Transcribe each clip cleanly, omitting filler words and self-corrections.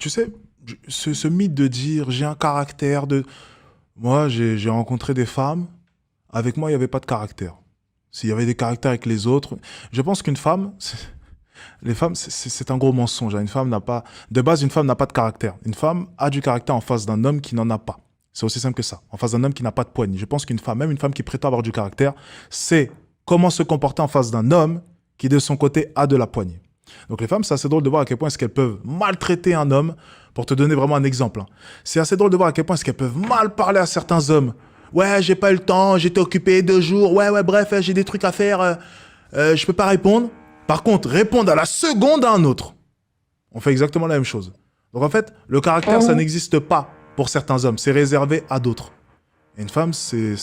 tu sais, ce mythe de dire j'ai un caractère de... Moi, j'ai rencontré des femmes, avec moi, il n'y avait pas de caractère. S'il y avait des caractères avec les autres, je pense qu'une femme, les femmes, c'est un gros mensonge, hein. Une femme n'a pas, de base, une femme n'a pas de caractère. Une femme a du caractère en face d'un homme qui n'en a pas. C'est aussi simple que ça. En face d'un homme qui n'a pas de poigne. Je pense qu'une femme, même une femme qui prétend avoir du caractère, sait comment se comporter en face d'un homme qui, de son côté, a de la poigne. Donc les femmes, c'est assez drôle de voir à quel point est-ce qu'elles peuvent maltraiter un homme, pour te donner vraiment un exemple, hein. C'est assez drôle de voir à quel point est-ce qu'elles peuvent mal parler à certains hommes. Ouais, j'ai pas eu le temps, j'étais occupé 2 jours, ouais, bref, j'ai des trucs à faire, je peux pas répondre. Par contre, répondre à la seconde à un autre, on fait exactement la même chose. Donc en fait, le caractère, ça n'existe pas pour certains hommes, c'est réservé à d'autres. Et une femme, c'est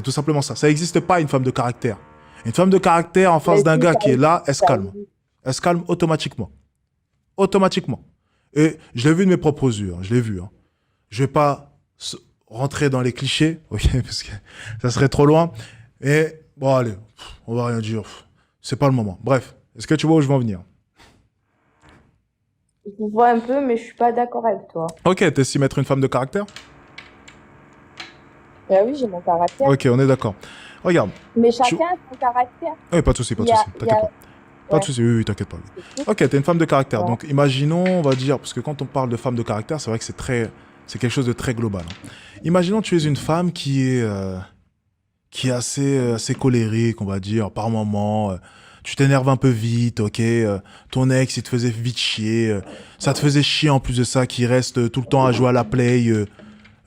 tout simplement ça. Ça n'existe pas, une femme de caractère. Une femme de caractère en face Mais d'un si, gars ça qui est là, elle se ça calme. existe. Elle se calme automatiquement. Automatiquement. Et je l'ai vu de mes propres yeux, hein, je l'ai vu, hein. Je vais pas rentrer dans les clichés, ok, parce que ça serait trop loin. Et bon, allez, on va rien dire. C'est pas le moment. Bref, est-ce que tu vois où je veux en venir? Je vois un peu, mais je suis pas d'accord avec toi. Ok, t'estimes être une femme de caractère? Ah oui, j'ai mon caractère. Ok, on est d'accord. Regarde, Mais tu... chacun a son caractère. pas de souci, pas Il de y a, souci, il y t'inquiète a, pas. Pas de ouais, souci, oui, oui, t'inquiète pas. c'est tout. Ok, t'es une femme de caractère. Ouais. Donc, imaginons, on va dire, parce que quand on parle de femme de caractère, c'est vrai que c'est quelque chose de très global, hein. Imaginons tu es une femme qui est assez colérique, on va dire, par moment. Tu t'énerves un peu vite, ok. Ton ex, il te faisait vite chier. Ça te faisait chier en plus de ça, qu'il reste tout le temps à jouer à la play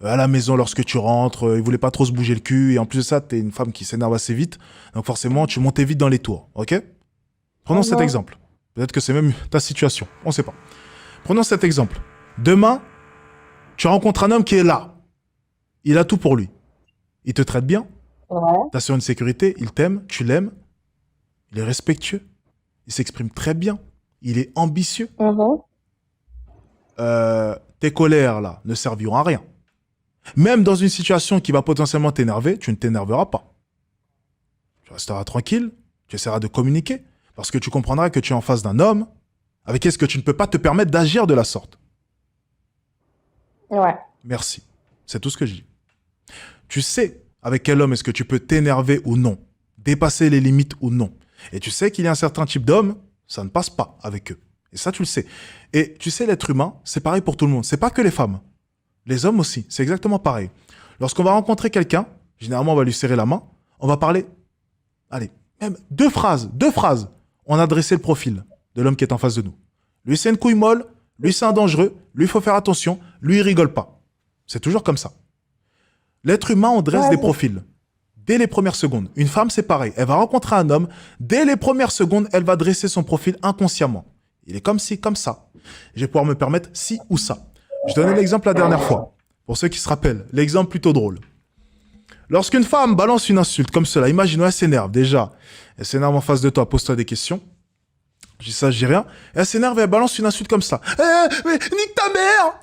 à la maison lorsque tu rentres. Il voulait pas trop se bouger le cul. Et en plus de ça, t'es une femme qui s'énerve assez vite. Donc forcément, tu montais vite dans les tours, ok. Prenons cet Mhm. exemple. Peut-être que c'est même ta situation. On sait pas. Prenons cet exemple. Demain, tu rencontres un homme qui est là. Il a tout pour lui. Il te traite bien. Ouais. T'assures une sécurité. Il t'aime. Tu l'aimes. Il est respectueux. Il s'exprime très bien. Il est ambitieux. Mhm. Tes colères, là, ne serviront à rien. Même dans une situation qui va potentiellement t'énerver, tu ne t'énerveras pas. Tu resteras tranquille. Tu essaieras de communiquer. Parce que tu comprendras que tu es en face d'un homme avec qui est-ce que tu ne peux pas te permettre d'agir de la sorte. Ouais. Merci. C'est tout ce que je dis. Tu sais avec quel homme est-ce que tu peux t'énerver ou non, dépasser les limites ou non. Et tu sais qu'il y a un certain type d'homme, ça ne passe pas avec eux. Et ça, tu le sais. Et tu sais, l'être humain, c'est pareil pour tout le monde. C'est pas que les femmes. Les hommes aussi, c'est exactement pareil. Lorsqu'on va rencontrer quelqu'un, généralement, on va lui serrer la main, on va parler, allez, même deux phrases. On a dressé le profil de l'homme qui est en face de nous. Lui, c'est une couille molle, lui, c'est un dangereux, lui, il faut faire attention, lui, il rigole pas. C'est toujours comme ça. L'être humain, on dresse Ouais, des profils. Dès les premières secondes. Une femme, c'est pareil. Elle va rencontrer un homme. Dès les premières secondes, elle va dresser son profil inconsciemment. Il est comme ci, comme ça. Je vais pouvoir me permettre ci ou ça. Je donnais l'exemple la dernière fois. Pour ceux qui se rappellent, l'exemple plutôt drôle. Lorsqu'une femme balance une insulte comme cela, imaginons, elle s'énerve déjà. Elle s'énerve en face de toi, pose-toi des questions. Je dis ça, je dis rien. Elle s'énerve et elle balance une insulte comme ça. Mais nique ta mère!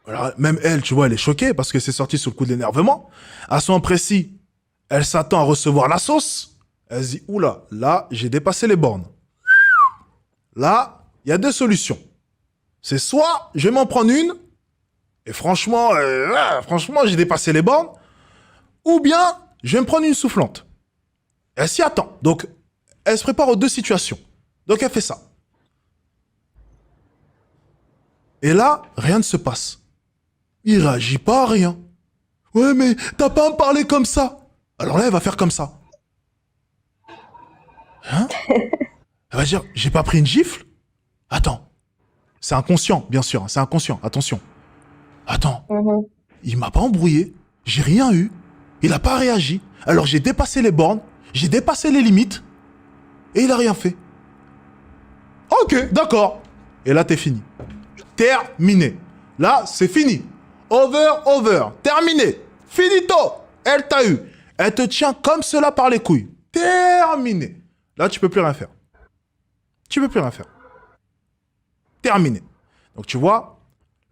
Alors, même elle, tu vois, elle est choquée parce que c'est sorti sous le coup de l'énervement. À ce moment précis, elle s'attend à recevoir la sauce. Elle se dit, oula, là, j'ai dépassé les bornes. Là, il y a deux solutions. C'est soit je vais m'en prendre une, et franchement, j'ai dépassé les bornes, ou bien je vais me prendre une soufflante. Elle s'y attend. Donc, elle se prépare aux deux situations. Donc, elle fait ça. Et là, rien ne se passe. Il réagit pas à rien. Ouais, mais t'as pas à me parler comme ça. Alors là, elle va faire comme ça. Hein? Elle va dire, j'ai pas pris une gifle? Attends. C'est inconscient, bien sûr, hein, c'est inconscient, attention. Attends, Mhm. il m'a pas embrouillé, j'ai rien eu, il a pas réagi, alors j'ai dépassé les bornes, j'ai dépassé les limites, et il a rien fait. Ok, d'accord. Et là, t'es fini. Terminé. Là, c'est fini. Over. Terminé. Finito. Elle t'a eu. Elle te tient comme cela par les couilles. Terminé. Là, tu peux plus rien faire. Tu peux plus rien faire. Terminé. Donc, tu vois,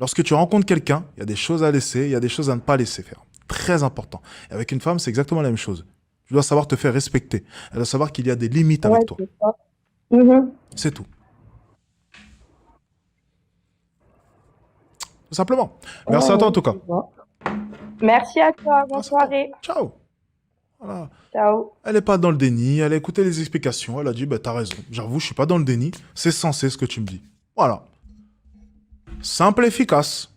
lorsque tu rencontres quelqu'un, il y a des choses à laisser, il y a des choses à ne pas laisser faire. Très important. Et avec une femme, c'est exactement la même chose. Tu dois savoir te faire respecter. Elle doit savoir qu'il y a des limites Ouais, avec toi. c'est ça. Mhm. C'est tout. simplement. Merci à toi en tout cas. tu vois. Merci à toi. Bonne Merci à toi. soirée. Ciao. Voilà. Ciao. Elle n'est pas dans le déni, elle a écouté les explications, elle a dit, bah, t'as raison. J'avoue, je suis pas dans le déni, c'est censé ce que tu me dis. Voilà. Simple et efficace.